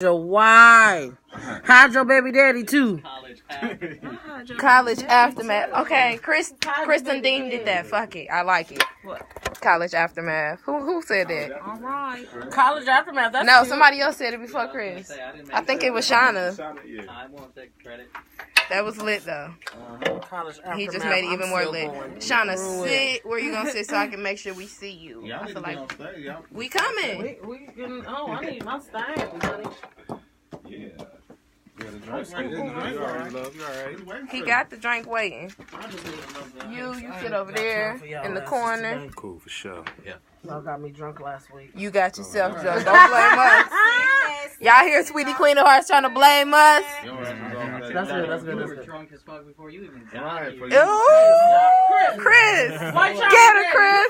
Why? Hide your baby daddy too. College aftermath. Okay, Kristen Dean did that. Fuck it, I like it. What? College aftermath. Who said that? All right. College aftermath. That's No, cute. somebody else said it before Chris. I think it was Shauna. I won't take credit. That was lit though. College aftermath. He just made it even more lit. Shauna, through sit where you gonna sit so I can make sure we see you. Y'all I need feel to be like on stage. Y'all. we coming. We getting, I need my stand, honey. Yeah. Yeah, the drink right there. You alright. He got the drink waiting. You sit over there in the corner. Cool, for sure. Yeah. Y'all got me drunk last week. You got yourself drunk. Don't blame us. Y'all hear Sweetie Queen of Hearts trying to blame us? That's good. You were drunk as fuck before you even got here. Ooh, Chris. Get her, Chris.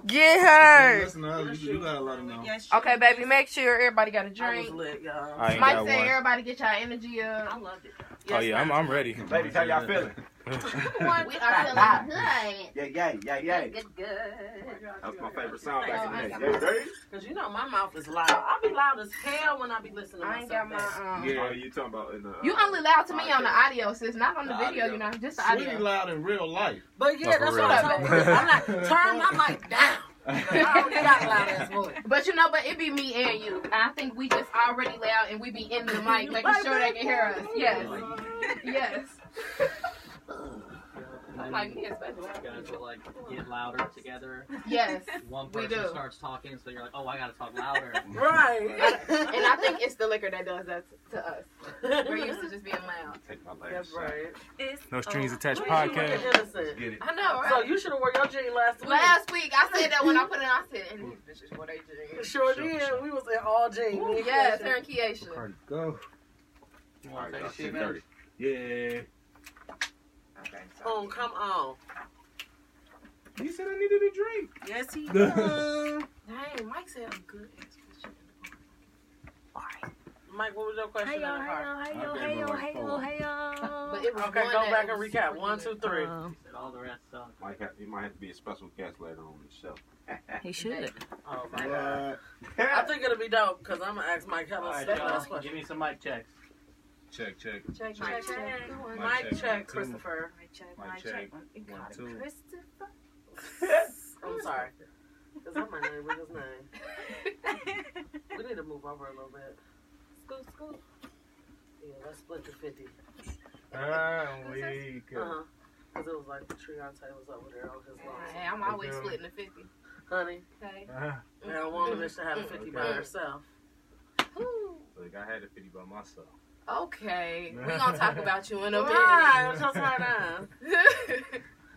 Get her. Listen to us. You got a lot of know. Okay, baby, make sure everybody got a drink. Lit, y'all. I ain't Mike got said one. everybody get y'all energy up. I loved it. Oh yeah, I'm ready. Ladies, how y'all feeling? We are feeling good. Yeah. Good. That's my favorite song back in the day. Oh, Yeah, dirty? Cause you know my mouth is loud. I be loud as hell when I be listening to I ain't got myself. my Yeah, you talking about in the... You only loud to me on the audio, sis, not on the video, you know, just the Sweetie audio. loud in real life. But yeah, that's for what real. I'm talking about. I'm like, turn my mic down. I already got loud ass voice. But you know, but it be me and you. I think we just already loud and we be in the mic, making sure they can hear us. Yes. Yes. Like me especially. You guys will like get louder together. Yes. One We person do. starts talking, so you're like, oh, I gotta talk louder. Right. And I think it's the liquor that does that to us. We're used to just being loud. Take my last That's shot. right. No strings attached Look at podcast. innocent. Get it. I know, right? So you should have worn your jeans last week. Last week, I said that when I put it on, I said, and these bitches wore they jeans. Sure did. We was in all jeans. Yes, her and Keisha. Go. You All want right, to y'all, take a shit, man? 10:30. Yeah. Okay, Oh, come on. He said I needed a drink. Yes, he does. Dang, Mike said I'm good. Mike, what was your question? Hey, But it was Okay, one go that back and was recap. super 1, 2, good. 3. He said all the rest suck. You might have to be a special guest later on the show. He should. Oh, my God. I think it'll be dope because I'm going to ask Mike Kellis Alright, that y'all, last question. give me some mic checks. Check. Check. Mike check, check. Christopher. Mic check. 1, 2. I'm sorry. Because I'm not name with his name. We need to move over a little bit. Scoot. Yeah, let's split the 50. Weak. Because it was like Treonte was over there on his line. Hey, I'm always splitting the 50. Honey, Okay. I don't want a bitch to have a 50 by herself. Look, I had a 50 by myself. Okay. We're going to talk about you in a minute. Right, what's your turn on?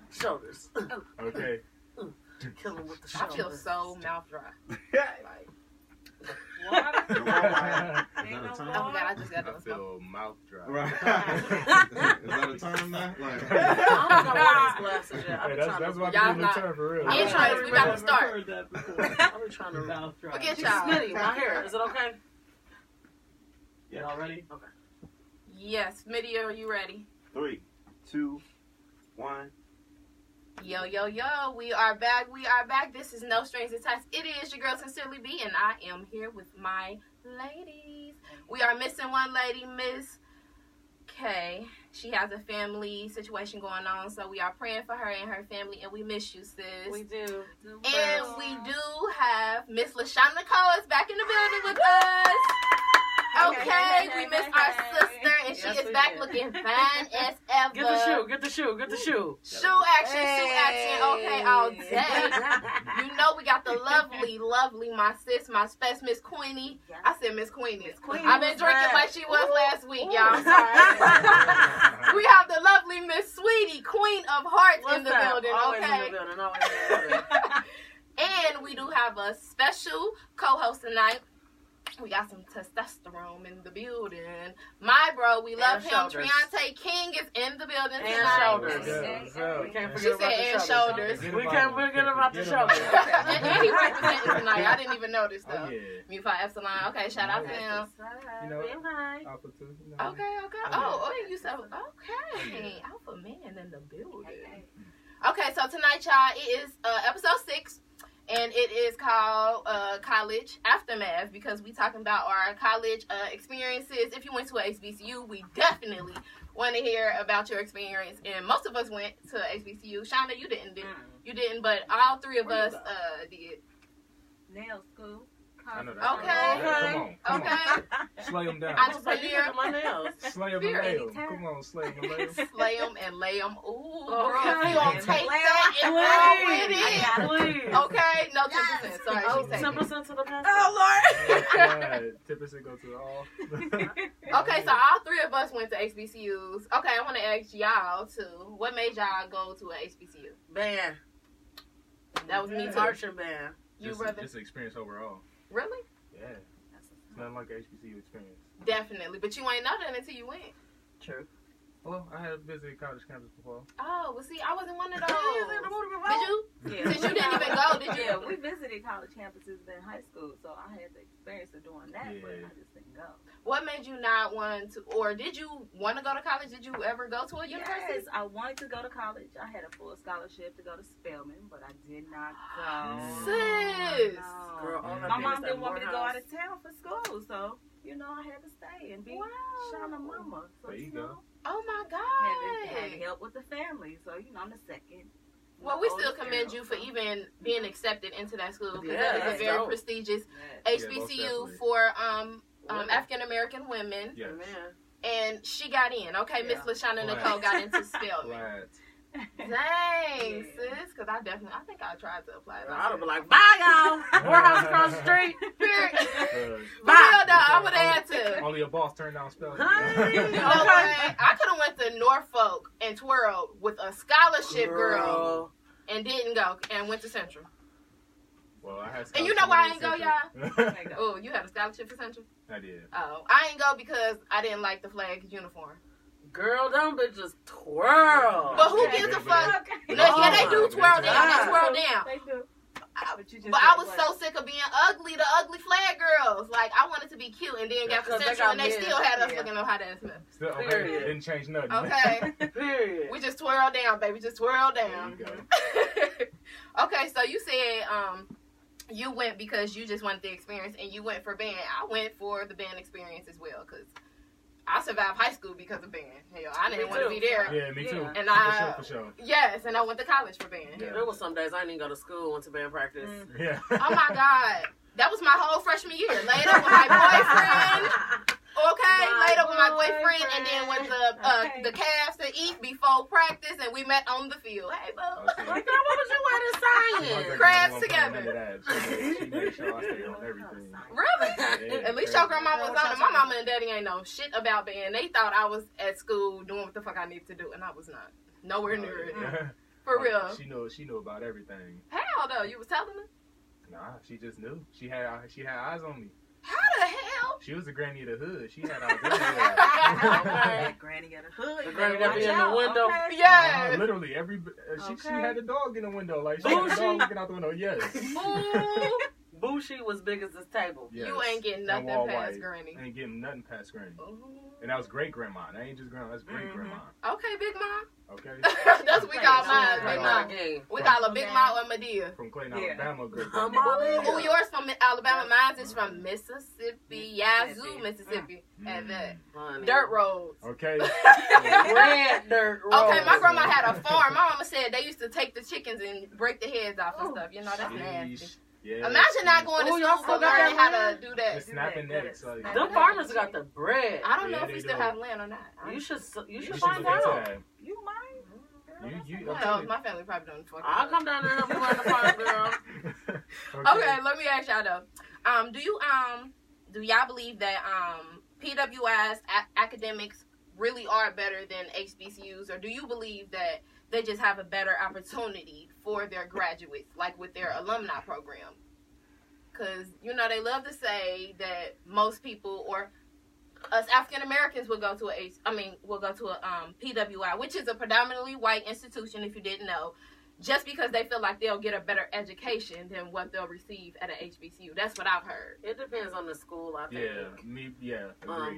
Shoulders. Okay. Kill him with the I shoulders. feel so mouth dry. Like, Is that a oh term? God, I just got I to smoke. feel mouth dry. Right. Is that a term now? Like, I don't know what his glasses yet. I've been trying that's to... what Y'all I'm not- term for real. Intros, we got to start. I've been trying to... Mouth dry. Forget y'all. Smitty, my hair. Is it okay? Y'all ready? Yes, Smitty, are you ready? 3, 2, 1. Yo, we are back. This is No Strings Attached. It is your girl, Sincerely B, and I am here with my ladies. We are missing one lady, Miss K. She has a family situation going on, so we are praying for her and her family, and we miss you, sis. We do. And we do have Miss LaShawn Nicole is back in the building with us. Okay, we miss our sister, and she Yes, is we back did. looking fine as ever. Get the shoe. Shoe action, okay, all day. You know we got the lovely, my sis, my space, Miss Queenie. I said Miss Queenie. I've been drinking like she was last week, y'all. I'm sorry. We have the lovely Miss Sweetie, Queen of Hearts in the building, Always okay? in the building, always in the building. And we do have a special co-host tonight. We got some testosterone in the building. My bro, we love him. shoulders. Treonte King is in the building And tonight. shoulders. Yeah, We can't She forget said about and the shoulders. shoulders. We can't forget about the shoulders. And he representing tonight. I didn't even notice though. Oh, yeah. Mu Phi Epsilon. Okay, shout out to him. You know, Hi. Alpha 2. You know. Okay. Oh, you said okay. Alpha man in the building. Okay, so tonight, y'all, it is episode 6. and it is called College Aftermath, because we talking about our college experiences. If you went to a HBCU, we definitely want to hear about your experience. And most of us went to HBCU. Shonda, you didn't, you didn't, but all three of us did. Nail school. I know that. Okay. Come on. Okay. Slay them down. Entrepreneur. My nails. Slay them and lay them. Come on, slay them and lay them. Slay them and lay them. Ooh, Okay. girl, you gonna take that and roll with it. Please. Okay, no 10%. Sorry, she's taking 10% to the pastor. Oh, 10% go to all. Okay, so all three of us went to HBCUs. Okay, I want to ask y'all too. What made y'all go to an HBCU? Band. That was me too. Marching band. You brother? Just an experience overall. Really? Yeah. Nothing like an HBCU experience. Definitely, but you ain't know that until you went. True. Well, I had visited college campus before. Oh, well, see, I wasn't one of those. Did Did you? Yeah. Since you didn't even go, did you? Yeah, we visited college campuses in high school, so I had the experience of doing that, but I just didn't go. What made you not want to, or did you want to go to college? Did you ever go to a university? Yes, I wanted to go to college. I had a full scholarship to go to Spelman, but I did not go. Sis. No. Girl, all I My did mom was that didn't want me to go Morehouse. out of town for school, so I had to stay and be Shauna mama. So, There you go. Oh my had to God. help with the family. So I'm the second. Well, we still oldest commend girl, you for so- even being accepted into that school, because Yeah, that is a that's very dope. prestigious Yes. Yeah, most HBCU definitely. for Women. African American women, Yes. Man. and she got in. Okay, Miss Yeah. LaShawna Glad. Nicole got into Spelman. Glad. Dang, Yeah. sis, because I think I tried to apply. I'd have been like, bye, y'all. Morehouse across the street. Period. Uh, For real though, I would have had to. Only a boss turned down spelling. Hey. You know what? I could have went to Norfolk and twirled with a scholarship girl and didn't go and went to Central. Well, I had And you know why I ain't go, y'all? Oh, you had a scholarship for Central? I did. Oh, I ain't go because I didn't like the flag uniform. Girl, them bitches twirl. But who Okay. gives a They- fuck? Okay. No, yeah, they do twirl down. They twirl down. They do. But you just But I did was what? so sick of being ugly, the ugly flag girls. Like, I wanted to be cute, and then got to Because they Central, and got they men. still had us Yeah. looking at hot ass men. Still, okay, Period. didn't change nothing. Okay. Period. We just twirl down, baby. Just twirl down. There you go. Okay, so you said you went because you just wanted the experience, and you went for band. I went for the band experience as well, because I survived high school because of band. Hell, I didn't Me want to too. be there. Yeah, me too. Yeah. And For sure. Yes, and I went to college for band. Yeah. There was some days I didn't even go to school, went to band practice. Yeah. Oh my God. That was my whole freshman year. Laid up with my boyfriend. Okay, My laid up with my boyfriend, and then went boyfriend. to the Cavs to eat before practice, and we met on the field. Hey, boo. Okay. Like, girl, what was you at in science? Crabs together. She made sure I stayed on everything. Really? Yeah, At least your grandma was on it. My Yeah. mama and daddy ain't know shit about band. They thought I was at school doing what the fuck I needed to do, and I was not. Nowhere near it. Yeah. For real. She knew about everything. How though? You was telling her? Nah, she just knew. She had eyes on me. How the hell? She was the granny of the hood. She had eyes everywhere. Okay. Granny got a hood. The You granny better that be watch in the out, window. okay? Yeah. Literally every she Okay. had a dog in the window. Like she had a dog looking out the window. Yes. Ooh. Bushi was big as this table. Yes. You ain't getting And nothing Wall past White. Granny. Ain't getting nothing past granny. Ooh. And that was great grandma. That ain't just grandma. That's great grandma. Okay, Big Mom. Okay. That's what we call mine, Big Mom. Game. We call her Big Mom or Medea. From Clayton, Yeah. Alabama. Great Come grandma. on. Ooh, yours from Alabama. Mine is from Mississippi. Yazoo, Mississippi. At that. Honey. Dirt roads. Okay. Red dirt road. Okay, my grandma had a farm. My mama said they used to take the chickens and break the heads off and stuff. You know, that's nasty. Yeah. Imagine not going to Ooh, y'all school but still got learning that how land? to do that. Just snapping necks. Like, Them farmers got the bread. I don't know Yeah, if we they still do. have land or not. You should you should find look into out. that. You might. You, I'm Well, telling you. my family probably don't fuck I'll with come down there and help you run the farm, girl. Okay, let me ask y'all though. Do y'all believe that PWI's academics really are better than HBCUs, or do you believe that they just have a better opportunity for their graduates, like with their alumni program? Because you know they love to say that most people or us African Americans will go to a PWI, which is a predominantly white institution. If you didn't know. Just because they feel like they'll get a better education than what they'll receive at an HBCU. That's what I've heard. It depends on the school, I think. Agree.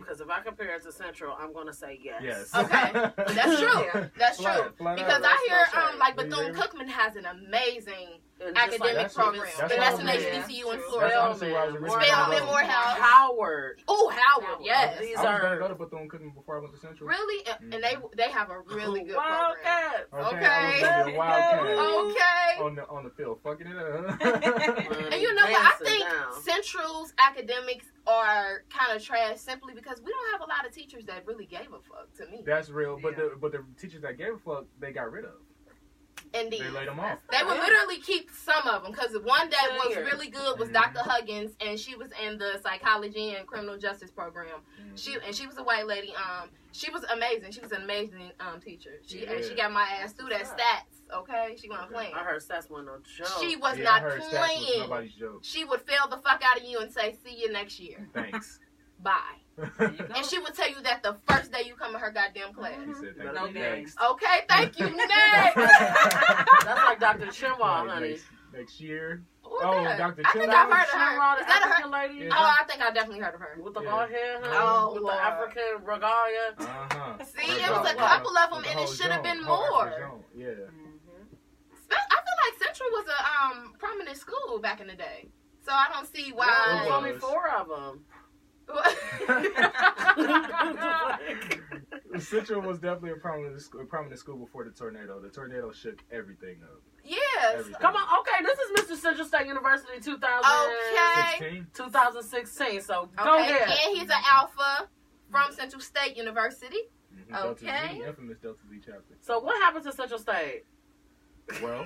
Because if I compare it to Central, I'm going to say yes. Yes. Okay. That's true. That's true. Flat Because out. I hear, That's no shade. like Believe Bethune-Cookman has an amazing And just academic like, program. that's And that's an why I was- HBCU in That's Florida. honestly why I was originally Spelman, going. Morehouse. Howard. Oh, Howard, yes. These I was are- gonna go to Bethune-Cookman before I went to Central. Really? And they have a really good program. Wildcats. Okay. I was Okay. gonna be a Wildcat Okay. on the field, fucking it up. And you know what? I Dancing think down. Central's academics are kind of trash simply because we don't have a lot of teachers that really gave a fuck to me. That's real, but the teachers that gave a fuck, they got rid of. Indeed. They laid them off. They would literally keep some of them because one that was Seniors. really good was Dr. Huggins, and she was in the psychology and criminal justice program. She was a white lady. She was amazing. She was an amazing teacher. And she got my ass through that stats. Okay, she wasn't playing. I heard stats wasn't no joke. She was I not heard stats was playing. nobody's joke. She would fail the fuck out of you and say, "See you next year." Thanks. Bye. There you go. And she would tell you that the first day you come in her goddamn class. He said, No thank you. games. Okay, thank you. Next. That's like Dr. Chinwall, Like, honey. next year. Who's Oh, that? Dr. I think Chinwall? I've heard of her. Chinwall, Is the that her? African lady? Yeah. Oh, I think I definitely heard of her. With the Yeah. bald hair, honey? Oh, with Lord. the African regalia. Uh-huh. See, it was a couple of them, and it should have been more. Yeah. I feel like Central was a prominent school back in the day, so I don't see There's why. Well, only 4 of them. Central was definitely a prominent school before the tornado. The tornado shook everything up. Yes. Everything. Come on, okay, this is Mr. Central State University Okay. 2016, so go Okay, ahead. and he's an alpha from Central State University. Mm-hmm. Delta Okay. Z, infamous Delta Z chapter. So what happened to Central State? Well,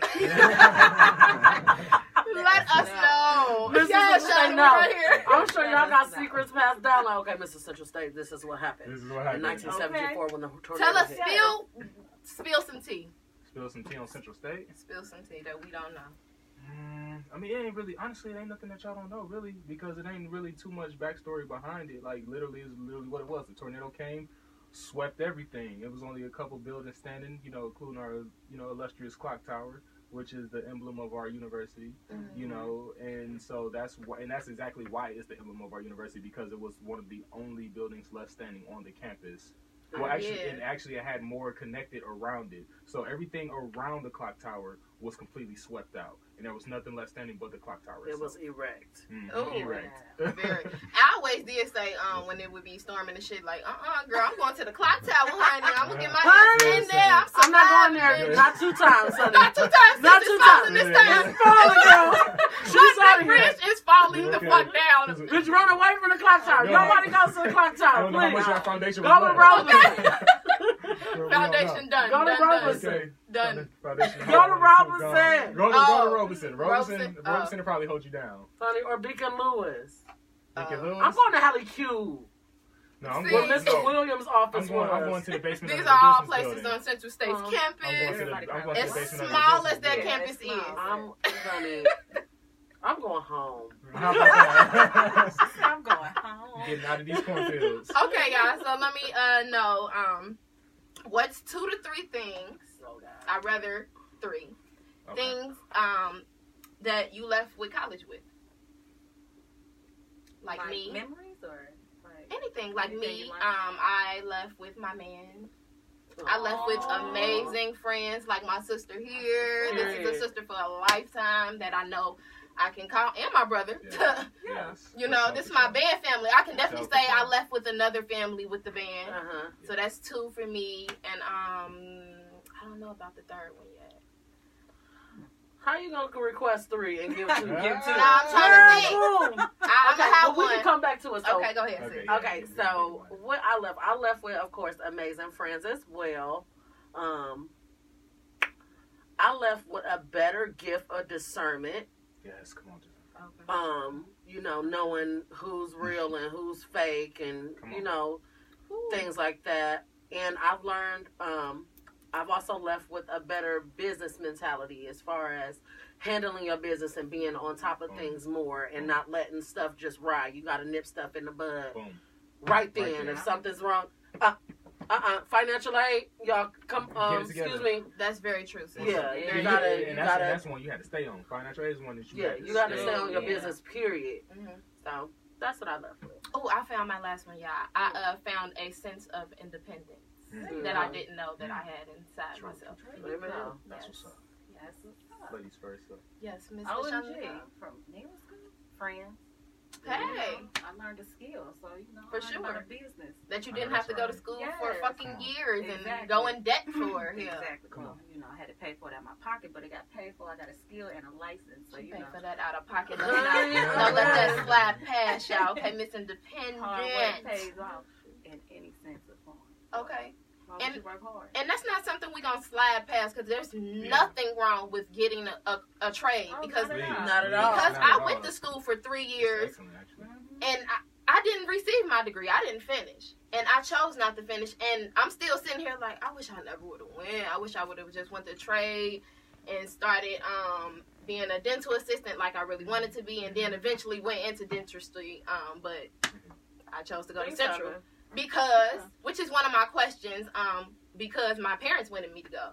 Let us know. Mrs. Yeah, Central Shawty, State, we no. right here. I'm sure y'all got secrets passed down. Like, okay, Mr. Central State, this is what happened. this is what In happened. 1974 when the tornado Tell us, hit. spill some tea. Spill some tea on Central State. Spill some tea that we don't know. I mean, it ain't really, honestly, it ain't nothing that y'all don't know, really, because it ain't really too much backstory behind it. Like, literally, it's literally what it was. The tornado came, swept everything. It was only a couple buildings standing, including our, illustrious clock tower, which is the emblem of our university, and so that's why, and that's exactly why it's the emblem of our university, because it was one of the only buildings left standing on the campus. Well, actually, it had more connected around it. So everything around the clock tower was completely swept out, and there was nothing left standing but the clock tower. It itself. was erect. Ooh. Erect. Very. I always did say, when it would be storming and shit, like, girl, I'm going to the clock tower, honey. I'm gonna get my ass in there. I'm not going surviving. there. Not 2 times, honey. Not 2 times. Not It's 2 falling times. this time. It's falling, girl. She's out of here. Bridge is falling the Okay. fuck down. Bitch, run away from the clock tower. No. Nobody goes to the clock I tower, don't know how much please. our foundation Go was to left. Robinson. Foundation done. Go to done, done. Robinson. Okay. Done. Foundation Go to Robinson. Go to Oh. Robinson. Robinson. Robinson will probably hold you down. Honey, or Beacon Lewis. Lincoln Lewis? I'm going to Hallie Q. No, I'm See? Where going. Mr. Williams' office I'm going was. to the basement. These of the are all business places building. on Central State's I'm I'm going campus. to the, I'm going to As the basement small of the as that business campus Yeah, is. it's Honey, I'm going home. building. How about that? I'm going home. Getting out of these cornfields. Okay, guys. So let me know. What's 2 to 3 things? Oh, God. I'd rather 3 Okay. things that you left with college with, like me. Memories or like Anything like anything me. you like? I left with my man. I left with amazing friends like my sister here. This is a sister for a lifetime that I know I can call, and my brother. Yeah. Yes. You know, this is my band family. I can definitely say I left with another family with the band. Uh-huh. So that's 2 for me, and I don't know about the 3rd one yet. How you going to request 3 and give 2? Give 2. No, I'm trying to think. Boom. I'm Okay, gonna have but we one. can come back to it. So, Okay, go ahead. Okay, sis. yeah. Okay, so what I left with, of course, amazing friends as well. I left with a better gift of discernment. Yes, come on. Knowing who's real and who's fake, and Come on. things like that. And I've learned. I've also left with a better business mentality as far as handling your business and being on top of things more and not letting stuff just ride. You got to nip stuff in the bud Boom. right then. Right there. If something's wrong, financial aid, y'all come. Get it together. Excuse me. That's very true, sis. Yeah, And you gotta. and that's the one you had to stay on. Financial aid is one that you had to You gotta stay stay on your Yeah. business. Period. Mm-hmm. So that's what I left with. Oh, I found my last one, y'all. I found a sense of independence Mhm. that I didn't know that I had inside myself. Let me know. That's Yes. what's up. Yes. That's what's up. Ladies first. So. Yes, Miss OMG Michelle. from middle school, friends. Hey. I learned a skill, so For I learned about sure. a business. That you I didn't know have to that's go to right. school Yes. for fucking Come on. years and Exactly. go in debt for. Yeah. Exactly. Come Well, I had to pay for it out of my pocket, but it got paid for. I got a skill and a license, so She you pay know. for that out of pocket. Right. Don't let that slide past y'all. Okay, Miss Independent. Hard work pays off in any sense of form. Okay. As long as you work hard. And that's not something we're going to slide past because there's nothing wrong with getting a trade. Oh, Because not at all. Not at all. because Not I at went all. to school for 3 It's years excellent, actually. and I didn't receive my degree. I didn't finish. And I chose not to finish. And I'm still sitting here like, I wish I never would have went. I wish I would have just went to trade and started being a dental assistant like I really wanted to be. And then eventually went into dentistry. But I chose to go to Central. Because, which is one of my questions, because my parents wanted me to go.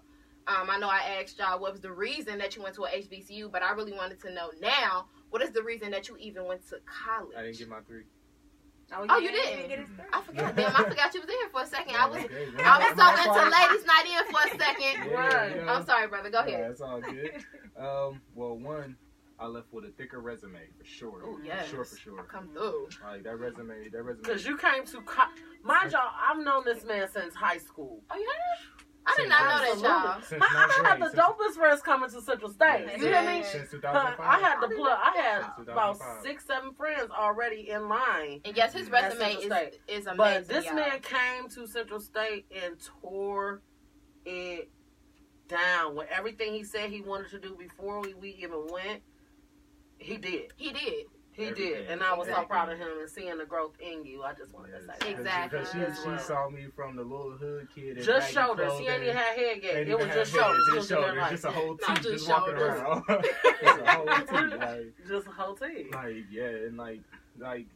I know I asked y'all what was the reason that you went to a HBCU, but I really wanted to know now, what is the reason that you even went to college? I didn't get my 3. Oh, you didn't? Get his I forgot. Damn, I forgot you was in here for a second. I was Okay, so into ladies' night in for a second. Right. Yeah. I'm sorry, brother. Go Yeah, ahead. that's all good. Well, one, I left with a thicker resume for sure. Oh, yes. For sure. Come through. Like that resume. Because you came to, mind y'all, I've known this man since high school. Oh, you heard? I did not know that, y'all. Since I ninth had grade, the dopest friends coming to Central State. since- You hear me? Since 2005. I had Since about 2005. 6, 7 friends already in line. And yes, his At resume Central State. is amazing, But this y'all. man came to Central State and tore it down. With everything he said he wanted to do before we even went, he did. He did. He Everything. did. And I was so Everything. proud of him and seeing the growth in you. I just wanted to say that. Exactly. Because she Right. saw me from the little hood kid. in Just baggy shoulders. He ain't clothing. even had hair yet. Ain't It even was had just hair, shoulders. Just She was shoulders. like- Just a whole Not teeth just just walking shoulders. around. Just a whole teeth. Like, Just a whole team. like yeah, and like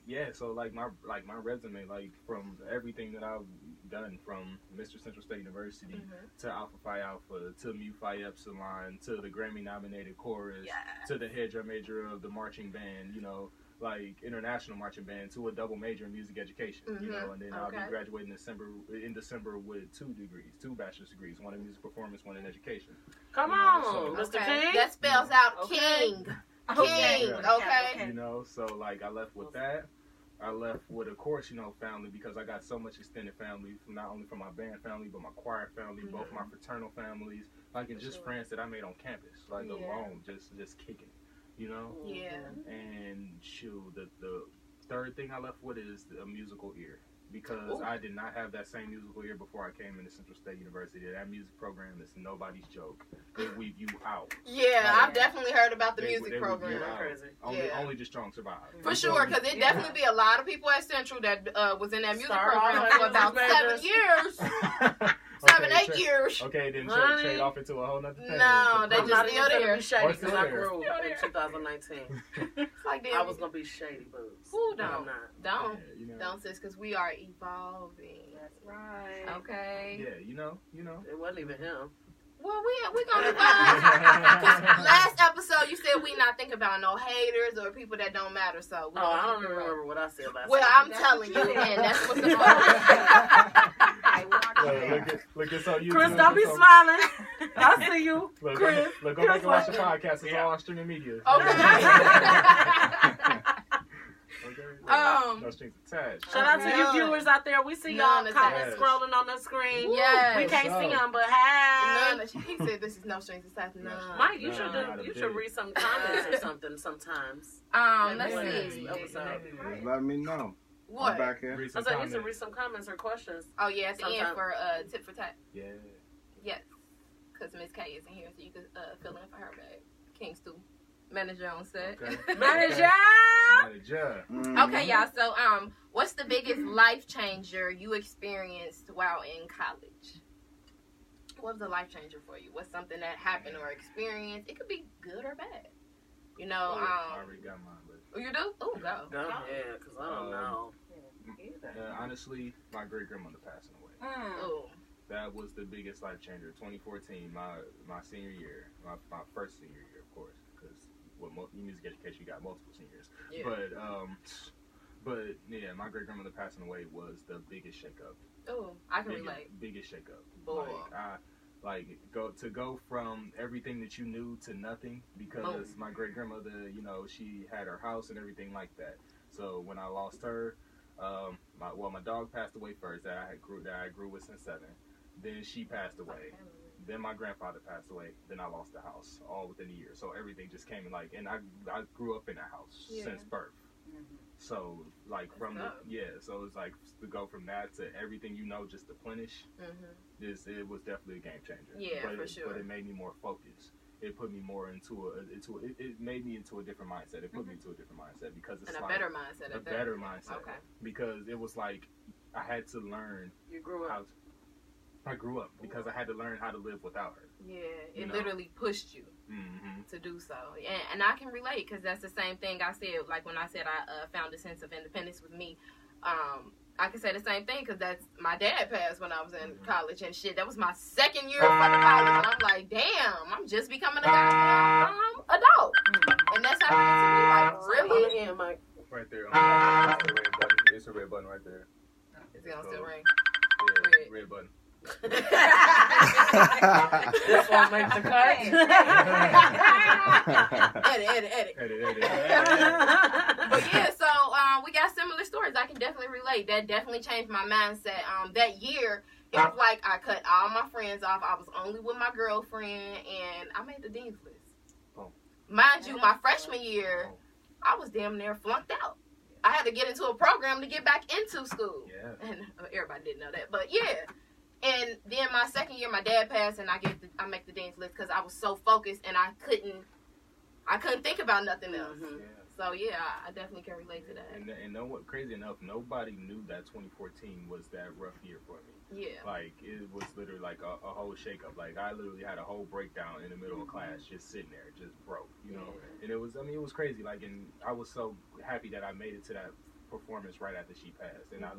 yeah. So like my resume, like from everything that I've done, from Mr. Central State University to Alpha Phi Alpha to Mu Phi Epsilon to the Grammy nominated chorus to the head drum major of the marching band, you know, like international marching band, to a double major in music education, you know, and then I'll be Okay. graduating in December with 2 degrees, 2 bachelor's degrees, one in music performance, one in education. Come You know, on, so- Mr. King. That spells out Okay. King. Okay. King, okay? You know, so like I left with that. I left with, of course, you know, family, because I got so much extended family, from not only from my band family, but my choir family, both my fraternal families, like, and just friends that I made on campus, like alone, just kicking, you know. Yeah. And shoot, the third thing I left with is a musical ear, because I did not have that same musical ear before I came into Central State University. That music program is nobody's joke. They weave you out. Yeah, I've definitely heard about the They music weave you program. out. Crazy. Only the strong survive. For sure, because it definitely be a lot of people at Central that was in that music Started program off for like about music 7 majors. years. 7, 8 tra- years. Okay, then Honey. trade off into a whole nother thing. No, they I'm just not still even going to there. be shady Or because still I there. grew in 2019. It's like I was going to be shady, booze. Ooh, But I'm don't. not. Don't. Yeah, you know. Don't, sis, because we are evolving. That's right. Okay? Yeah, you know. It wasn't even him. Well, we gonna evolve. 'Cause last episode you said we not think about no haters or people that don't matter. So we Oh, I gonna don't keep even it real. remember what I said last Well, time. I'm That's telling what you, you and said. that's what the fuck. Look at so you. Chris, don't be smiling. I see you. Look, Chris. go back and watch the podcast. It's all on streaming media. Okay. No strings attached. Shout out to you viewers out there. We see y'all None comments attached. scrolling on the screen. Yes. We can't see What's them, but hey. None. He said this is no strings attached. None. Mike, you Nah, should not a you bit. should read some comments or something sometimes. Let's Yeah. see. Episode. Just let me know. I'm What? back here. Read I some said you should comments. read some comments or questions. Oh yeah, at the end Sometime. for tip for tat. Yeah. Yes, because Miss K isn't here, so you could fill in for her bag. King Stu, manager on set. Okay. Manager. Manager. Okay, y'all. So, what's the biggest life changer you experienced while in college? What was a life changer for you? What's something that happened or experienced? It could be good or bad. You know, I already got mine, but oh, you do? Oh, go. Go ahead, because I don't know. honestly, my great grandmother passing away. Oh, That was the biggest life changer. 2014, my senior year, my first senior year, of course, because with music education, you got multiple seniors. yeah. But yeah, my great grandmother passing away was the biggest shakeup. Oh, I can relate. Biggest shakeup. Boy. Like go from everything that you knew to nothing, because my great grandmother, you know, she had her house and everything like that. So when I lost her, my dog passed away first that I grew with since 7. Then she passed away. Then my grandfather passed away. Then I lost the house all within a year. So everything just came in and I grew up in a house since birth. Mm-hmm. So like so it's like to go from that to everything, you know, just to plenish. It was definitely a game changer. Yeah, for sure. But it made me more focused. It put me more it made me into a different mindset. It put me into a different mindset because it's and like a better mindset. A better mindset. Okay. Because it was like I had to learn. You grew up. I grew up because I had to learn how to live without her. Yeah, it literally pushed you to do so. And I can relate, because that's the same thing I said. Like when I said I found a sense of independence with me, I can say the same thing, because that's my dad passed when I was in college and shit. That was my 2nd year of fucking college, and I'm like, damn, I'm just becoming a goddamn adult. And that's happening to me, like, really? Yeah, Mike. Right there. It's the red button. It's a red button right there. Is it gonna still ring? Yeah, red button. This won't make the cut. edit. But yeah, so we got similar stories. I can definitely relate. That definitely changed my mindset. That year, it was like I cut all my friends off. I was only with my girlfriend, and I made the dean's list. Oh. Mind you, my freshman year, I was damn near flunked out. I had to get into a program to get back into school. Yeah. And everybody didn't know that, but yeah. And then my 2nd year, my dad passed, and I make the dean's list because I was so focused and I couldn't think about nothing else. Yeah. So yeah, I definitely can relate to that. And know what? Crazy enough, nobody knew that 2014 was that rough year for me. Yeah. Like it was literally like a whole shakeup. Like I literally had a whole breakdown in the middle of class, just sitting there, just broke. You know. And it was crazy. Like, and I was so happy that I made it to that performance right after she passed, and I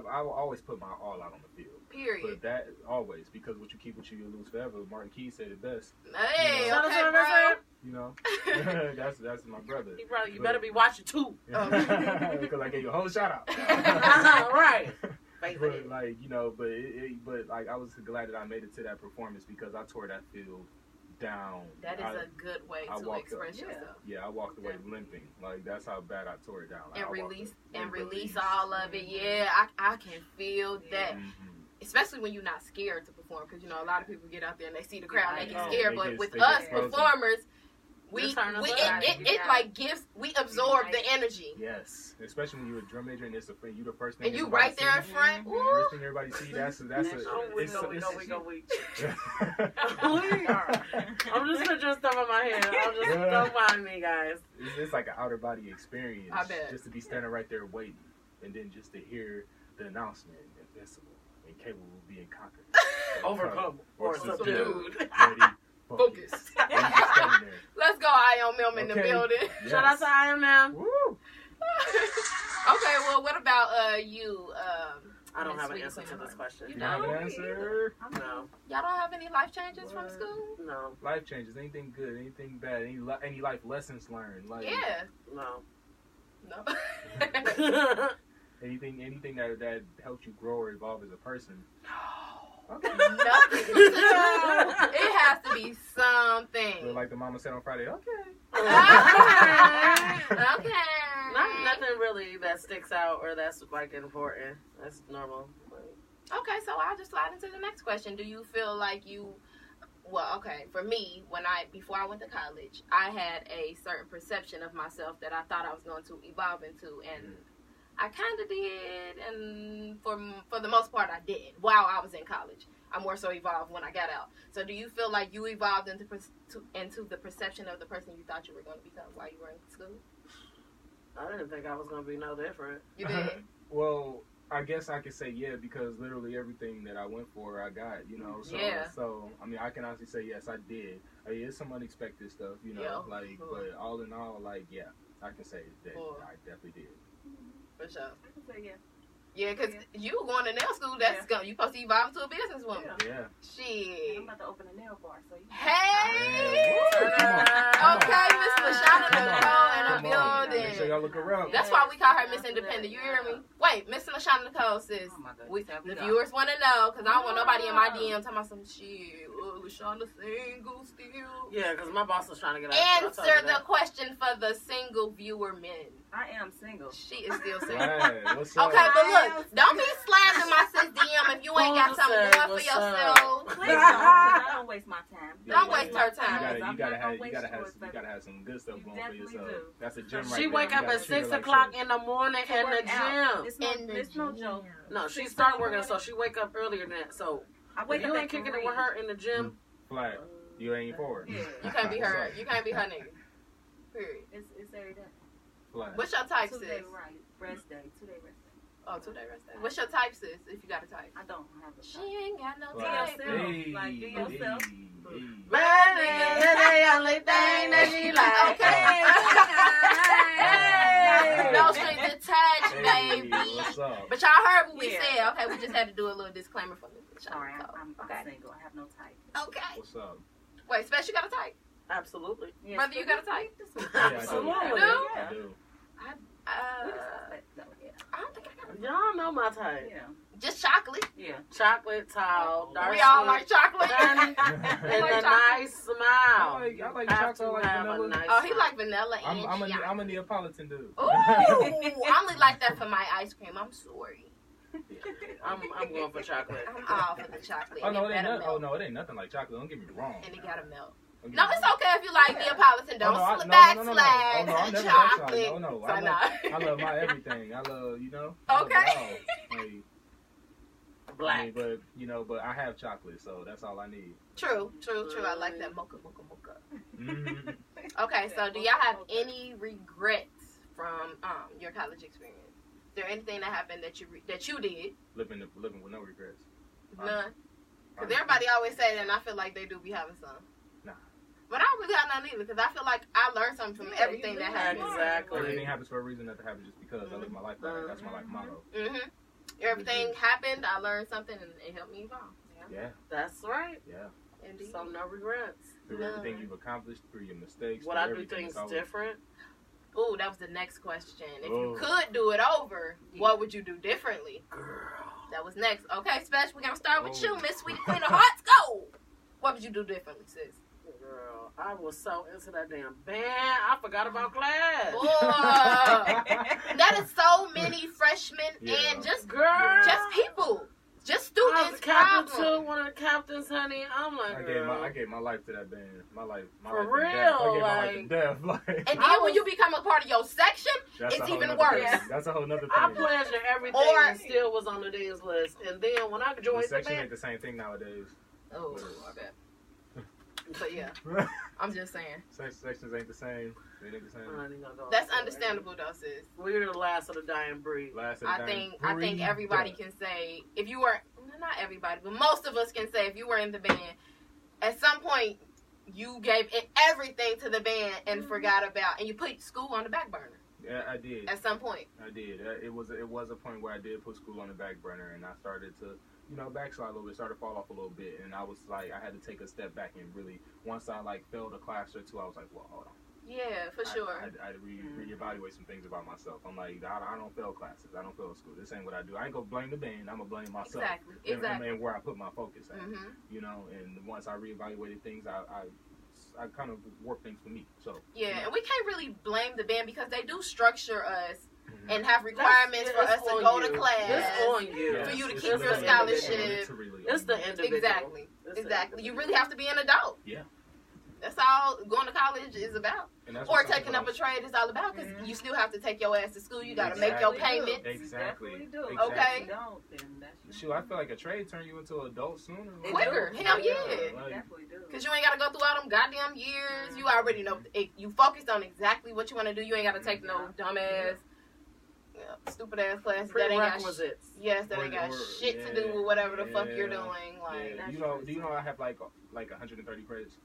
always put my all out on the field. Period. But that always, because what you keep with you lose forever. Martin Key said it best. Hey, you know? okay, bro. You know, that's my brother. You better be watching too. Because I gave you a whole shout out. Right. But like, you know, but like I was glad that I made it to that performance because I tore that field down. That is a good way to express yourself. Yeah, I walked away limping. Like that's how bad I tore it down. Like, and release all of it. Yeah, I can feel that. Especially when you're not scared to perform, because you know a lot of people get out there and they see the crowd and they get scared. But with us performers, we absorb the energy. Yes, especially when you're a drum major and it's you the first thing. And you right there in front. First thing everybody see. That's we go. I'm just picturing stuff in my head. Don't mind me, guys. It's like an outer body experience. I bet. Just to be standing right there waiting, and then just to hear the announcement, invincible, incapable of being conquered, overcome, or subdued. Ready, focus. Let's go, Ion Milm in the building. Yes. Shout out to Ion Milm. Woo. Okay, well, what about you? I don't have an answer to this question. You don't have an answer? No. Y'all don't have any life changes from school? No. Life changes. Anything good? Anything bad? Any life lessons learned? Like yeah. No. Anything that helped you grow or evolve as a person? Okay. Nothing. It has to be something. So like the mama said on Friday. Okay. Okay. Nothing really that sticks out or that's like important. That's normal. Okay, so I'll just slide into the next question. Do you feel like for me, before I went to college, I had a certain perception of myself that I thought I was going to evolve into, and I kind of did, and for the most part, I did while I was in college. I more so evolved when I got out. So do you feel like you evolved into the perception of the person you thought you were going to become while you were in school? I didn't think I was going to be no different. You did? Well, I guess I could say yeah, because literally everything that I went for, I got, you know. So, so I mean, I can honestly say yes, I did. It's some unexpected stuff, you know, but all in all, like, yeah, I can say that I definitely did. For sure. I can say yeah. Yeah, because you going to nail school, that's you supposed to evolve into a businesswoman. Yeah. Shit. I'm about to open a nail bar, so you Hey! Come on. Okay, Miss LaShawna Come on. Nicole in the Come on. building. Make sure y'all look around. That's why we call her Miss Independent. You hear me? Wait, Miss LaShawna Nicole says, Oh my God. the viewers want to know, because I don't want nobody in my DM talking about some shit. LaShawna single still. Yeah, because my boss was trying to get out. Answer the question for the single viewer men. I am single. She is still single. Hey, what's up? Okay, but look, don't be slamming my sis DM if you ain't got something going for What's yourself. Please don't, 'cause I don't waste my time. Don't waste her time. You gotta have some good stuff going for definitely yourself. do. That's a gym right She there. wake You up gotta at treat her 6 like o'clock such. in the morning in the Work out. gym. It's no joke. No, she 6 start in the working, so morning. she wake up earlier than that. So I if wake you up ain't at kicking 3. it with her in the gym, Flat. You ain't forward. Yeah. You can't be her. You can't be her nigga. Period. It's every day. Flat. What's your type, Tuesday, sis? right? Rest day. 2-day rest day. Oh, 2 day rest day. What's your type, sis? If you got a type. I don't have a She type. ain't got no Flat. type. yourself. Like, do yourself. man, that's the only thing that she like. Okay. No strings attached, Hey, baby. what's up? But y'all heard what we Yeah. said. Okay, we just had to do a little disclaimer for Miss Sorry, LaShawna Nicole. I'm Okay. single. I have no type. Okay. What's up? Wait, Special, you got a type? Absolutely. Yes, Brother, you got a type? Yeah, I do. Absolutely. I do? I do. I don't think I got Y'all know my type. Yeah. just chocolate. Yeah. Chocolate tall, dark We all skin, like chocolate. and Like a chocolate. nice smile. I like Have chocolate. I to like have a vanilla. nice Oh, he smile. like vanilla and chocolate. I'm a Neapolitan dude. Ooh, I only like that for my ice cream. I'm sorry. I'm going for chocolate. I'm all for the chocolate. Oh and no, it it ain't better nothing. Oh melt. no, it ain't nothing like chocolate. Don't get me wrong. And it gotta melt. Don't get No, me it's wrong. okay if you like Neapolitan. Don't Oh, no, I- slip no, back no, no, no. slide Oh, no, I'm to never chocolate. backslide. No, no. So I no. love my everything. I love, you know. I love it Okay. all. Hey, Black. I mean, but I have chocolate, so that's all I need. True. I like that mocha. Mm-hmm. Okay, so do y'all have any regrets from your college experience? Is there anything that happened that you did? living with no regrets. None. Because everybody always say that, and I feel like they do be having some. Nah. But I don't really got none either, because I feel like I learned something from everything that happened. Exactly. Everything happens for a reason. That happens just because I live my life like that. That's my life motto. Mm-hmm. Everything happened, I learned something, and it helped me evolve. Yeah, That's right. yeah. Indeed. So no regrets. Through everything you've accomplished, through your mistakes. Would through I do everything, things it's always- different? Ooh, that was the next question. If you Oh. could do it over, what would you do differently? Girl. That was next. Okay, Special, we're going to start with Oh. you, Miss Sweetie Queen of Hearts. Go! What would you do differently, sis? Girl, I was so into that damn band. I forgot about class. Boy, that is so many freshmen Yeah. and just Girl. people. Just I was students. the captain problem. too, one of the captains, honey. I'm like, girl. I gave my life to that band. My life. For life real, to death. I gave my life to like- death. Like, And then I when was- you become a part of your section, that's it's a whole even nother worse. thing. That's a whole nother thing. I pledged to everything Or- and still was on the dance list. And then when I The joined the section ain't band, the same thing nowadays. oh, I bet. But yeah, I'm just saying. Sections ain't the same. They ain't the same. I ain't gonna go That's into it. understandable though, sis. We're the last of the dying breed. Last of the I dying think breed. everybody can say, if you were, not everybody, but most of us can say, if you were in the band, at some point you gave everything to the band and forgot about, and you put school on the back burner. Yeah, I did. At some point. I did. It was a point where I did put school on the back burner, and I started to, backslide a little bit, started to fall off a little bit, and I was like, I had to take a step back and really, once I like failed a class or two, I was like, well, hold on. Yeah, for sure. I had to reevaluate some things about myself. I'm like, I don't fail classes. I don't fail school. This ain't what I do. I ain't gonna blame the band. I'm gonna blame myself. Exactly. And where I put my focus at. Mm-hmm. And once I reevaluated things, I kind of worked things for me. So Yeah, and we can't really blame the band because they do structure us and have requirements for us to go to class. It's on you. Yes, For you to it's keep your literally- scholarship. literally It's on the you. individual. Exactly. It's Exactly. the You really have to be an adult. Yeah. That's all going to college is about. And that's Or what some taking people up a trade is all about because you still have to take your ass to school. You got to Exactly. make your payments. Exactly. You definitely do. Exactly. Okay. If you don't, then that's Shoot, I feel like a trade turn you into an adult sooner. It Quicker. do. Hell yeah. Like, definitely do. Because you ain't got to go through all them goddamn years. You already know. You focused on exactly what you want to do. You ain't got to take no dumbass, stupid ass classes that ain't got prerequisites. Yes, that ain't got shit to do with whatever the fuck you're Yeah. doing. Like, yeah. Do you know I have like 130 credits?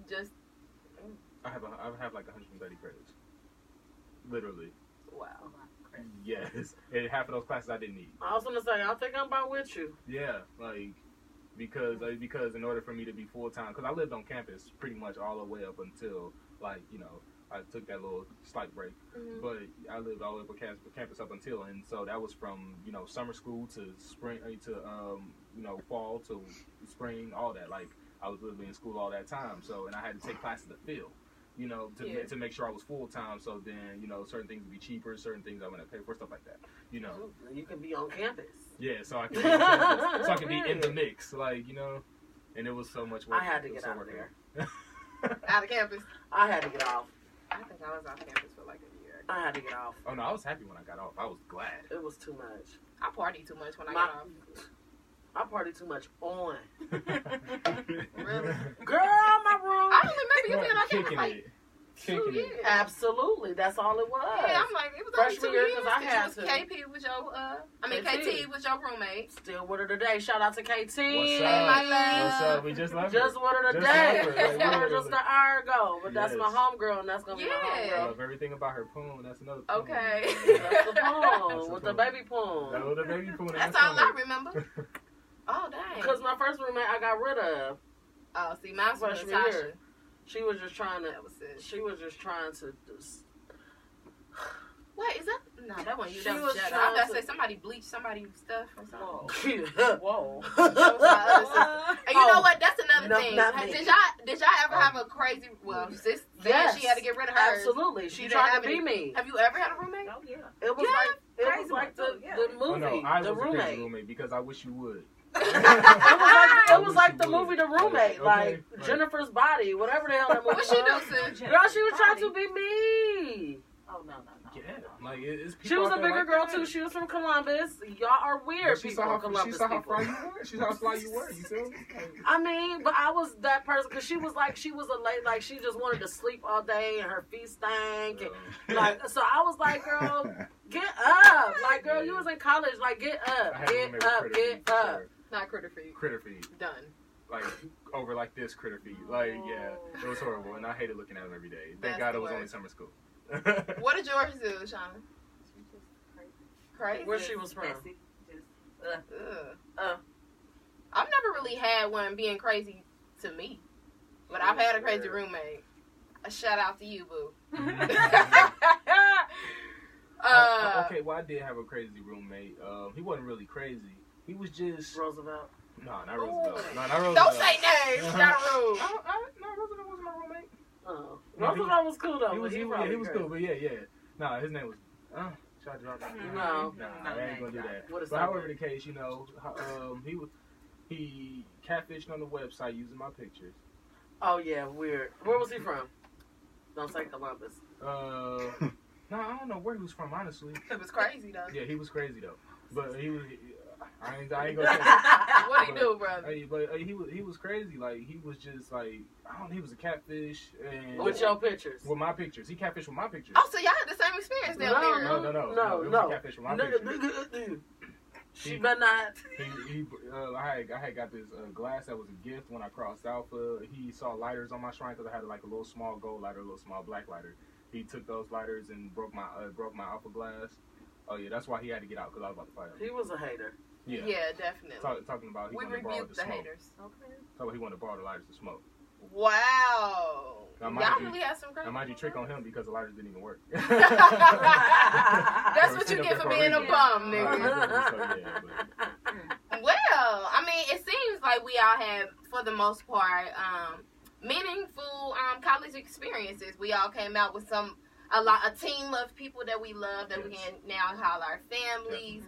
just, I have like 130 credits. Literally. wow. Okay. Yes, and half of those classes I didn't need. I was gonna say, I think I'm about with you. Yeah, like because in order for me to be full time, because I lived on campus pretty much all the way up until like I took that little slight break, but I lived all the way up on campus up until, and so that was from summer school to spring to fall to spring, all that. Like I was literally in school all that time, so and I had to take classes to fill. To make sure I was full time. So then, certain things would be cheaper, certain things I wouldn't pay for, stuff like that. You can be on campus. Yeah, so I could be on campus, so I could be in the mix, and it was so much work. I had to get out of there. Out of campus. I had to get off. I think I was off campus for like a year. I had to get off. Oh no, I was happy when I got off. I was glad. It was too much. I partied too much when I got off. I party too much on. Really? Girl, my room. I don't remember you being on campus Kicking like it. 2 Kicking years. it. Absolutely, that's all it was. Yeah, I'm like, it was only 2 Freshman year, years 'cause I had was to. KP was your, KT was your roommate. Still with her today. Shout out to KT. What's up? Hey, my love. What's up? We just left. Just with her Just today. left her. Just with her just an hour ago. But that's Yes. my homegirl, and that's going to be my Yeah. I homegirl. love everything about her poon. That's another poon. Okay. That's the That's poem, the with the poem. baby poem. That was the baby poon. That's all I remember. Oh, dang. Because my first roommate I got rid of. Oh, see, mine was Freshman Natasha. year. She was just trying to. That was it. She was just trying to. Just, Wait, is that? No, that wasn't you. She That was was Jetta. trying I was about to- to say somebody bleached somebody's stuff or something. Whoa. That was my other sister. And you know what? That's another No, thing. not me. Did y'all ever have a crazy? Well, sis, Yes. she had to get rid of hers. Absolutely. She You tried didn't to have be any- me. Have you ever had a roommate? Oh, yeah. It was Yeah, like crazy the one, too, yeah. the Oh movie, no, I The was a crazy Roommate. roommate because I wish you would. It was like you the would. movie The Roommate, Okay, like right. Jennifer's Body, whatever the hell that movie What she do, was. sis? Girl, she was trying to be me. Oh, no. Yeah, like it's people She was out a there bigger like girl that. too. She was from Columbus. Y'all are weird But she people. saw how Columbus fly people. you were. She saw how fly you were. You feel me? Like, I mean, but I was that person because she was a lady, like she just wanted to sleep all day and her feet stank. And, like, so I was like, girl, get up. Like, girl, you was in college. Like, get up, I had a roommate get with up, critter get feet, for up. sure. Not critter feet. Critter feet, Done. like over like this critter feet. Like yeah, it was horrible, and I hated looking at them every day. Thank That's God the it was only worst. summer school. What did yours do, Shauna? She's just crazy. Crazy. Where she was from? Messy. Just, Ugh. I've never really had one being crazy to me, but I've had a crazy roommate. A shout out to you, boo. Okay, well I did have a crazy roommate. He wasn't really crazy. He was just Roosevelt. no, not Roosevelt. Ooh. No, not Roosevelt. Don't say names. Not rude. No, Roosevelt wasn't my roommate. Oh, No, Roosevelt was cool though. He was, but he probably was crazy. cool, but yeah. Nah, his name was. Should I drop that? No. Nah, I ain't gonna do that. What is But that? however the case, he catfished on the website using my pictures. Oh yeah, weird. Where was he from? Don't say Columbus. No, I don't know where he was from, honestly. It was crazy though. Yeah, he was crazy though. But he was. I ain't gonna say that. What he do, brother? But he was crazy. Like he was just like he was a catfish and With your pictures. with my pictures. He catfished with my pictures. Oh, so y'all had the same experience down there. No. It was a catfish with my pictures. Nigga. She better not. I had got this glass that was a gift when I crossed Alpha. He saw lighters on my shrine because I had like a little small gold lighter, a little small black lighter. He took those lighters and broke my Alpha glass. Oh yeah, that's why he had to get out because I was about to fight him. He was a hater. Yeah, Definitely. talking about he We wanted to borrow rebuked the the smoke. haters. okay. Talking about he wanted to borrow the lighters to smoke. Wow. Now, Y'all mind you- really had some crazy. I mind you, trick on him because the lighters didn't even work. That's They what were you sitting get up for there being a for a bum, reason. nigga. So, yeah, but- Well, I mean, it seems like we all have, for the most part, meaningful college experiences. We all came out with a team of people that we love that we Yes. can now call our families.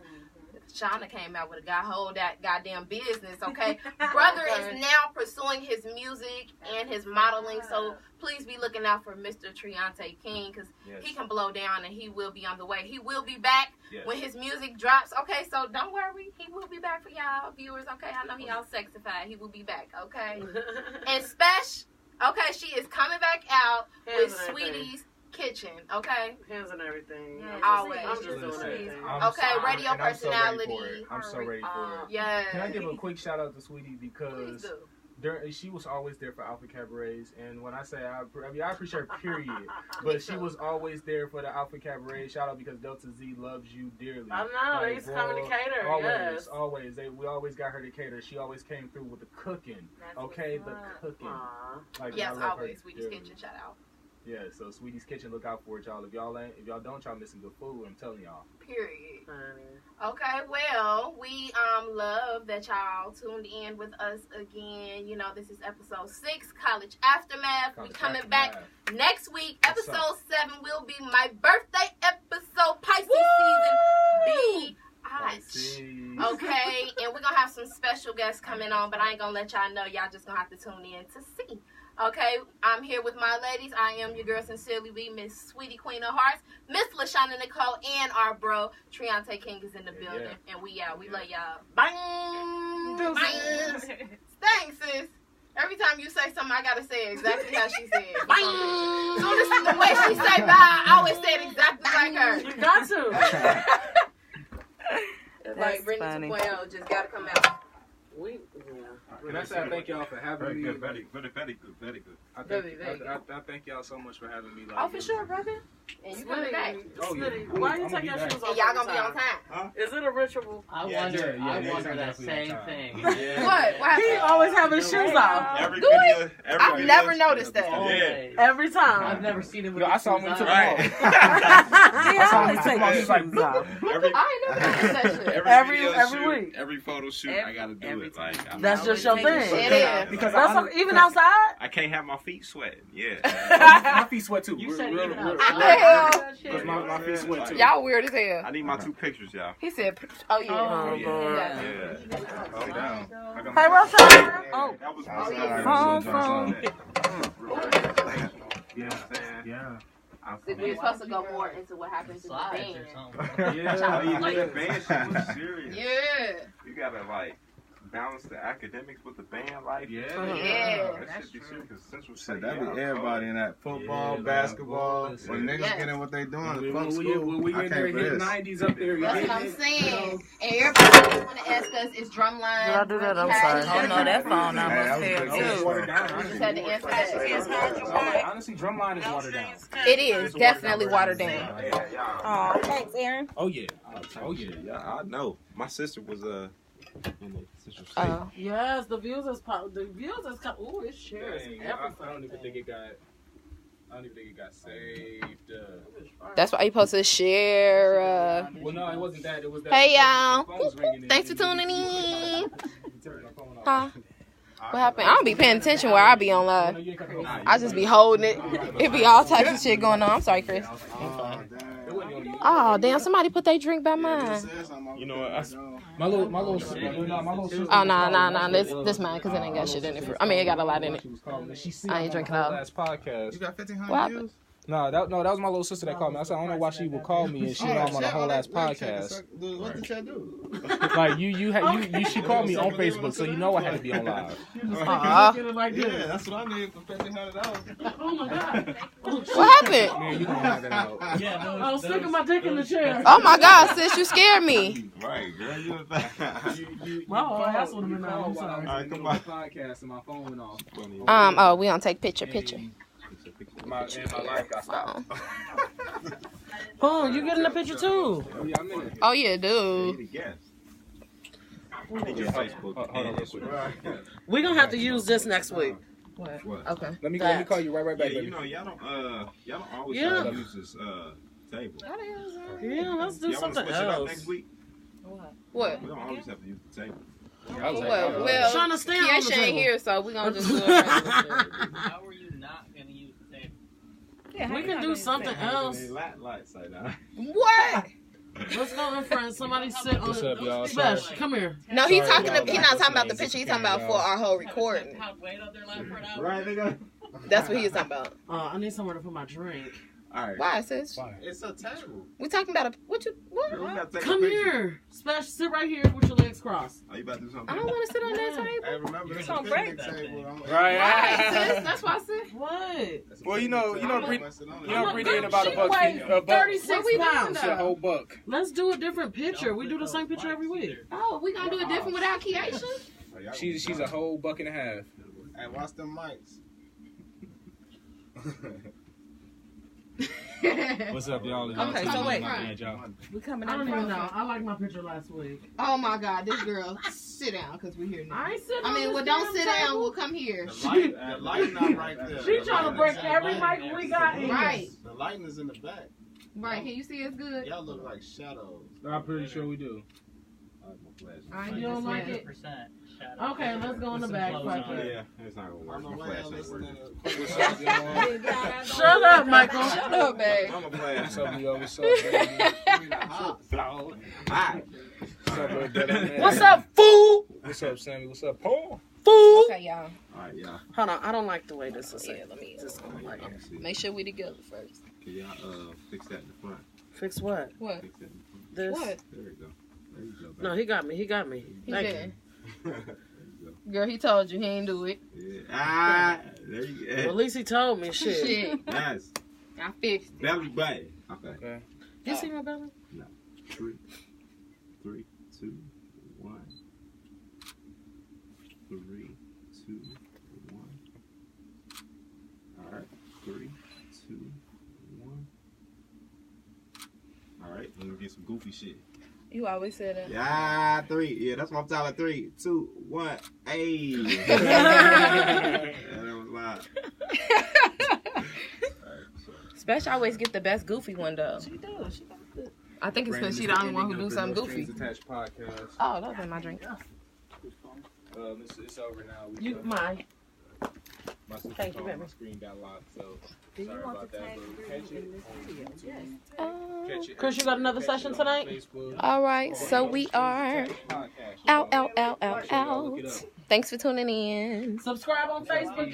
Shauna came out with a whole that goddamn business, okay? Brother Okay. is now pursuing his music and his modeling, so please be looking out for Mr. Treonte King, because yes. he can blow down and he will be on the way. He will be back Yes. when his music drops, okay? So don't worry, he will be back for y'all viewers, okay? I know he all sexified. He will be back, okay? And Spesh, okay, she is coming back out with Hands and everything. Sweetie's Kitchen, okay? Hands and everything. Yeah, Always. I'm just doing Listen, everything. Okay, radio and I'm so ready for personality. it. I'm so ready for it. Yes. Can I give a quick shout out to Sweetie Please because do. She was always there for Alpha Cabarets, and when I say I appreciate her, period. But she was always there for the Alpha Cabaret. Shout out because Delta Z loves you dearly. I know, they used to come to cater. Always. We always got her to cater. She always came through with the cooking. Okay, the cooking. Like, yes, always. Sweetie's Kitchen, shout out. Yeah, so Sweetie's Kitchen, look out for it, y'all. If y'all don't, y'all missing good food. I'm telling y'all. Period. Okay, well, we love that y'all tuned in with us again. You know, this is episode 6, College Aftermath. We coming back next week. Episode 7 will be my birthday episode, Pisces season. Okay, and we're gonna have some special guests coming on, but I ain't gonna let y'all know. Y'all just gonna have to tune in to see. Okay, I'm here with my ladies. I am your girl, sincerely be Miss Sweetie Queen of Hearts, Miss LaShawna Nicole, and our bro Treonte King is in the building, and we out. We love y'all. Bye. Bye. Thanks, sis. Every time you say something, I gotta say it exactly how she said it. Bye. So this is the way she say bye. I always say it exactly like her. You got to. Like Brittany 2.0 just gotta come out. And I say I thank y'all for having me. Very good. I thank y'all so much for having me. Oh, for sure, brother. And you coming back. Oh, yeah. Why you take your shoes off? And y'all gonna be on time. Huh? Is it a ritual? I wonder that same thing. Yeah. What He always have his shoes off. Every Do video, it? I've never noticed that. Yeah. Every time. I've never seen him with I saw him when he took Right. them off. He always take his shoes off. I ain't never noticed that shit. Every week. Every photo shoot, I gotta do it. Like That's just your thing. It is. Because Even outside? I can't have my feet sweating. Yeah. my feet sweat too. You said Real- even real- outside. Because my feet sweat too. Y'all weird as hell. I need my 2 pictures, y'all. He said, oh yeah. Oh, Yeah. Hey, Rosa. Oh, that was Phone. Yeah. We're supposed to go more into what happens in the Slides band. or something. Yeah, that band shit was serious. Yeah. You gotta like balance the academics with the band life. Yeah. That should be serious because Central Shit, State. that be everybody in that football, basketball. When niggas get in what they doing, the fuck school. We I in there can't hitting this. 90s up there. That's what I'm saying. And everybody want to ask us, is Drumline? Did I do that? I'm sorry. Oh no, that phone Hey, that almost was failed good. too. Watered down. I just had to answer that. Honestly, Drumline is watered down. It is definitely watered down. Oh, thanks, Aaron. Oh yeah. Yeah, I know. My sister was in the Central State. Oh. Yes, the views is ooh, it shares Dang, everything. I don't even think it got saved. That's why you supposed to share. Well, no, it wasn't that. It was that. Hey, y'all. my phone was ringing and- Thanks for tuning in. Turn my phone off. Huh? What happened? I don't be paying attention where I be on live. I just be holding it. It be all types of shit going on. I'm sorry, Chris. Oh, damn. Somebody put their drink by mine. You know what? My little sister. Oh, nah. This mine, because it ain't got shit in it. I mean, it got a lot in it. I ain't drinking all. You Last podcast. got 1,500 What views? No, that was my little sister that called me. I said I don't know why she would call me and she know I'm on a whole ass podcast. What did y'all do? Like she called me on Facebook, so you know I had to be on live. Yeah, that's what I need for $1,500. Oh my God. What happened? Man, you gonna have that out. I was sticking my dick in the chair. Oh, my God, sis, you scared me. Right, girl. You was like, My ass would have been out. I'm sorry. All right, come on. Podcast and my phone went off. Oh, we gonna take picture. My life got stopped. Oh, you getting the picture too? Oh yeah, I'm in it. Oh, yeah, dude. need to guess. I think it's Facebook. Hold on real quick. We're gonna have to use this next week. What? What? Okay. Let me call you right Yeah, back, you baby. know, y'all don't always Yeah. try to use this table. Yeah, let's do Y'all want to something switch it up else. next week? What? We don't always have to use the table. Well, Shauna, stay on the Kiesha ain't table. here, so we're gonna just do it. How are you not going to use the table? We can do something else. Lights like that. What? Let's go in front. Somebody sit on What's up, y'all? Spesh, come here. No, he's Sorry, talking. y'all. He's not talking about the picture. He's talking about for our whole recording. Wait up there live for an hour. Right, nigga. That's what he's talking about. I need somewhere to put my drink. All right. Why, sis? It's a table. We talking about what? We gotta take Come a picture. here. Spesh, sit right here with your legs crossed. Are you about to do something? I don't want to sit on that Yeah. table. Hey, remember, it's You're a gonna break picnic that table. thing. Right, sis. That's why I said. What? Well, you know, Bree did about She a buck. weighed A buck. 36 What we doing pounds. though? A whole buck. Let's do a different picture. We do the same picture every week. Oh, we gonna do it different without Kiesha? She's a whole buck and a half. Hey, watch them mics. What's up, y'all? Okay, so wait. Y'all. We coming I in don't front. even know. I like my picture last week. Oh my God, this girl, sit down because we're here now. I ain't sitting I mean, on well, this don't damn sit down. table. We'll come here. The light not right there. She trying to break every mic we got in. Right. The lighting is in the back. Right. Can you see us good? Y'all look like shadows. I'm pretty sure we do. You don't like it? Okay, let's go in the back. Fuck it. Yeah, it's not gonna work. My flash ain't working. Shut up, Michael. Shut up, babe. I'm a flash. What's up, Leo? What's up, baby? Hi. What's up, fool? What's up, Sammy? What's up, Paul? Fool. Okay, y'all. All right, y'all. Hold on, I don't like the way this is. Yeah, let me Just go like Let me it. see. make sure we together first. Can y'all fix that in the front? Fix what? What? Fix that in the front. This? What? There we go. There you go. Baby. No, he got me. He got me. He Thank did. There you Girl, he told you he ain't do it. go. Yeah. Ah, there you you. Well, go. at least he told me. Shit. Shit. Nice. I fixed it. Belly button. Okay. You see my belly? 3, 3, 2, 1. 3, 2, 1. All right. 3, 2, 1. All right. Let me get some goofy shit. You always say that. Yeah, 3. Yeah, that's what I'm talking. 3, 2, 1. Hey. Yeah, that was loud. Special always get the best goofy one though. She does. She got good. I think it's because she the only one who do something goofy. Attached podcast. Oh, that was in my drink. It's over now. You, my. My sister's Thank you, phone, my baby. screen got locked, so Do you sorry want about to that. tag But Brittany catch it in this video? Yes. Catch it. Chris, you got another Catch session it on tonight? Facebook. All right, so we are Podcast. out. Y'all look it up. Thanks for tuning in. Subscribe on Facebook.